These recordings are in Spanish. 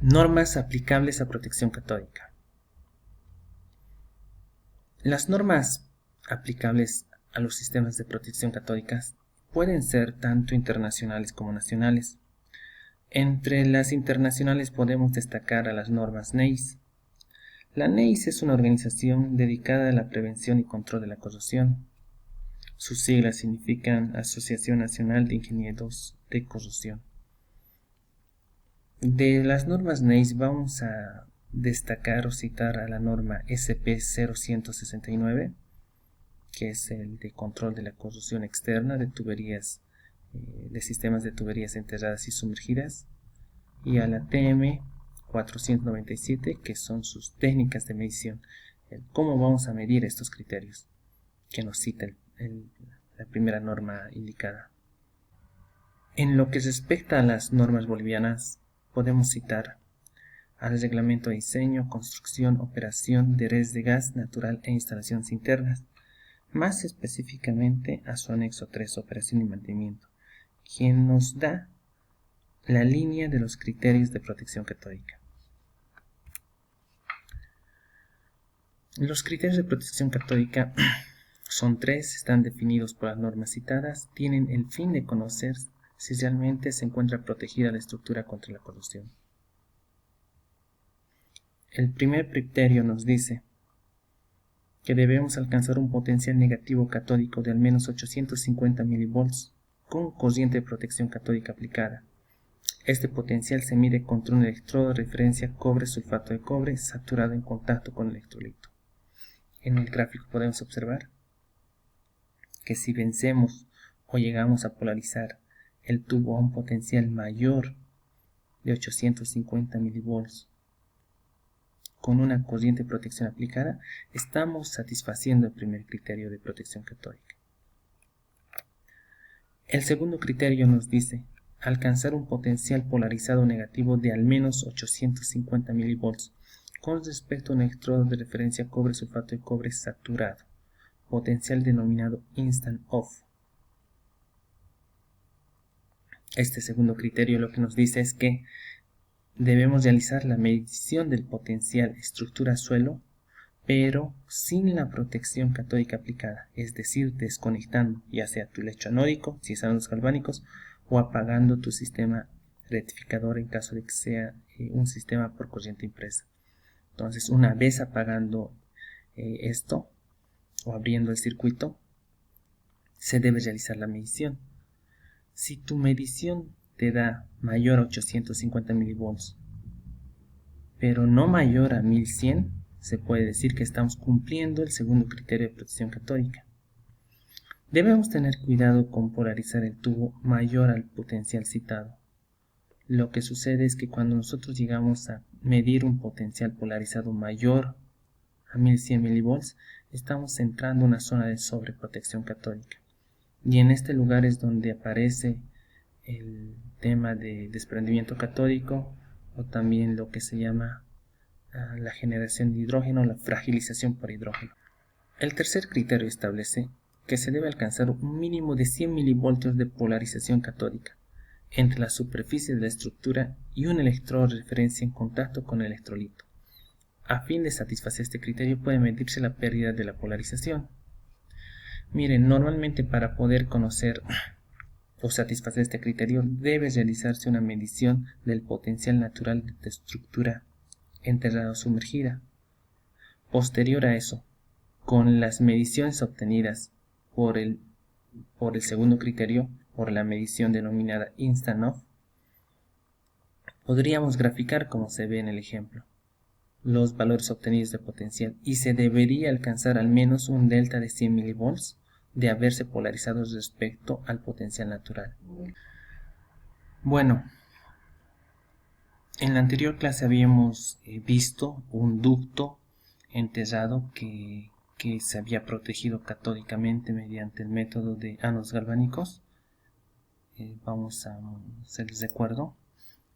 Normas aplicables a protección catódica. Las normas aplicables a los sistemas de protección catódicas pueden ser tanto internacionales como nacionales. Entre las internacionales podemos destacar a las normas NEIS. La NEIS es una organización dedicada a la prevención y control de la corrosión. Sus siglas significan Asociación Nacional de Ingenieros de Corrosión. De las normas NEIS vamos a destacar o citar a la norma SP0169, que es el de control de la corrosión externa de tuberías, de sistemas de tuberías enterradas y sumergidas, y a la TM 497, que son sus técnicas de medición, cómo vamos a medir estos criterios, que nos cita la primera norma indicada. En lo que respecta a las normas bolivianas, podemos citar al Reglamento de Diseño, Construcción, Operación de Redes de Gas Natural e Instalaciones Internas, más específicamente a su anexo 3, Operación y Mantenimiento, quien nos da la línea de los criterios de protección catódica. Los criterios de protección catódica son 3, están definidos por las normas citadas, tienen el fin de conocer si realmente se encuentra protegida la estructura contra la corrosión. El primer criterio nos dice que debemos alcanzar un potencial negativo catódico de al menos 850 mV con corriente de protección catódica aplicada. Este potencial se mide contra un electrodo de referencia cobre-sulfato de cobre saturado en contacto con el electrolito. En el gráfico podemos observar que si vencemos o llegamos a polarizar el tubo a un potencial mayor de 850 mV con una corriente de protección aplicada, estamos satisfaciendo el primer criterio de protección catódica. El segundo criterio nos dice alcanzar un potencial polarizado negativo de al menos 850 mV con respecto a un electrodo de referencia cobre-sulfato de cobre saturado, potencial denominado instant off. Este segundo criterio lo que nos dice es que debemos realizar la medición del potencial estructura-suelo, pero sin la protección catódica aplicada, es decir, desconectando ya sea tu lecho anódico, si es anodos galvánicos, o apagando tu sistema rectificador en caso de que sea un sistema por corriente impresa. Entonces, una vez apagando esto, o abriendo el circuito, se debe realizar la medición. Si tu medición te da mayor a 850 mV, pero no mayor a 1100, se puede decir que estamos cumpliendo el segundo criterio de protección catódica. Debemos tener cuidado con polarizar el tubo mayor al potencial citado. Lo que sucede es que cuando nosotros llegamos a medir un potencial polarizado mayor a 1100 mV, estamos entrando en una zona de sobreprotección catódica. Y en este lugar es donde aparece el tema de desprendimiento catódico, o también lo que se llama la generación de hidrógeno, la fragilización por hidrógeno. El tercer criterio establece que se debe alcanzar un mínimo de 100 mV de polarización catódica entre la superficie de la estructura y un electrodo de referencia en contacto con el electrolito. A fin de satisfacer este criterio puede medirse la pérdida de la polarización. Miren, normalmente para poder conocer o satisfacer este criterio debe realizarse una medición del potencial natural de estructura enterrada o sumergida. Posterior a eso, con las mediciones obtenidas por el segundo criterio, por la medición denominada instant off, podríamos graficar como se ve en el ejemplo los valores obtenidos de potencial, y se debería alcanzar al menos un delta de 100 mV de haberse polarizado respecto al potencial natural. Bueno, en la anterior clase habíamos visto un ducto enterrado que se había protegido catódicamente mediante el método de ánodos galvánicos. Vamos a hacerles recuerdo.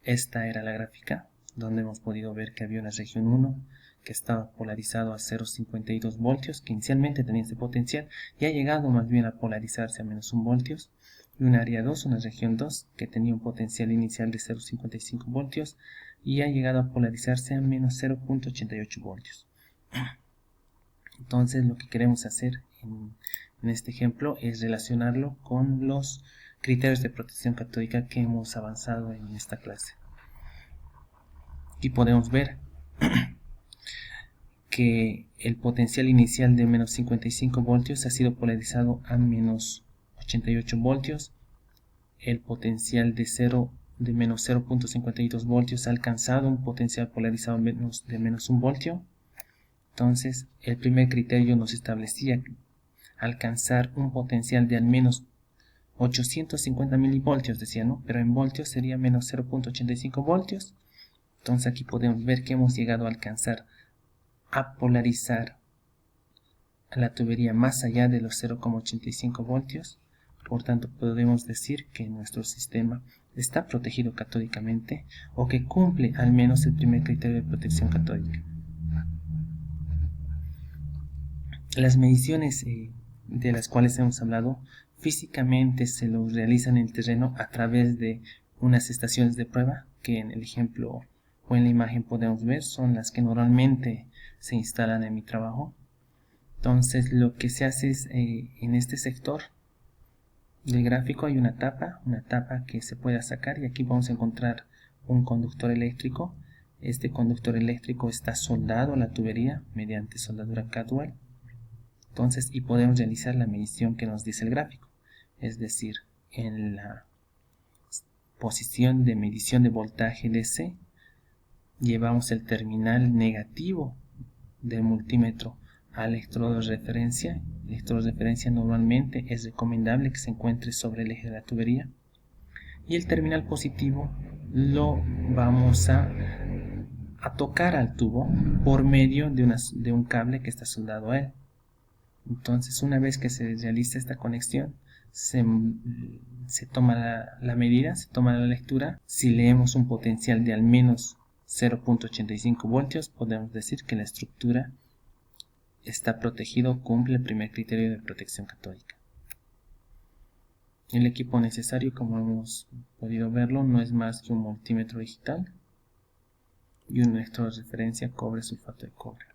Esta era la gráfica donde hemos podido ver que había una región 1 que estaba polarizado a 0,52 voltios, que inicialmente tenía este potencial y ha llegado más bien a polarizarse a menos 1 voltios, y un área 2, una región 2, que tenía un potencial inicial de 0,55 voltios y ha llegado a polarizarse a menos 0,88 voltios. Entonces lo que queremos hacer en este ejemplo es relacionarlo con los criterios de protección catódica que hemos avanzado en esta clase. Y podemos ver que el potencial inicial de menos 55 voltios ha sido polarizado a menos 88 voltios. El potencial de menos 0.52 voltios ha alcanzado un potencial polarizado de menos 1 voltio. Entonces, el primer criterio nos establecía alcanzar un potencial de al menos 850 milivoltios, decía, ¿no? Pero en voltios sería menos 0.85 voltios. Entonces aquí podemos ver que hemos llegado a alcanzar a polarizar a la tubería más allá de los 0,85 voltios. Por tanto, podemos decir que nuestro sistema está protegido catódicamente o que cumple al menos el primer criterio de protección catódica. Las mediciones de las cuales hemos hablado físicamente se los realizan en el terreno a través de unas estaciones de prueba que en el ejemplo o en la imagen podemos ver, son las que normalmente se instalan en mi trabajo. Entonces lo que se hace es en este sector del gráfico hay una tapa que se puede sacar, y aquí vamos a encontrar un conductor eléctrico. Este conductor eléctrico está soldado a la tubería mediante soldadura Caldwell. Entonces, y podemos realizar la medición que nos dice el gráfico, es decir, en la posición de medición de voltaje DC llevamos el terminal negativo del multímetro al electrodo de referencia. El electrodo de referencia normalmente es recomendable que se encuentre sobre el eje de la tubería, y el terminal positivo lo vamos a tocar al tubo por medio de un cable que está soldado a él. Entonces, una vez que se realiza esta conexión, se toma la medida, se toma la lectura. Si leemos un potencial de al menos 0.85 voltios, podemos decir que la estructura está protegido, cumple el primer criterio de protección catódica. El equipo necesario, como hemos podido verlo, no es más que un multímetro digital y un electrodo de referencia cobre sulfato de cobre.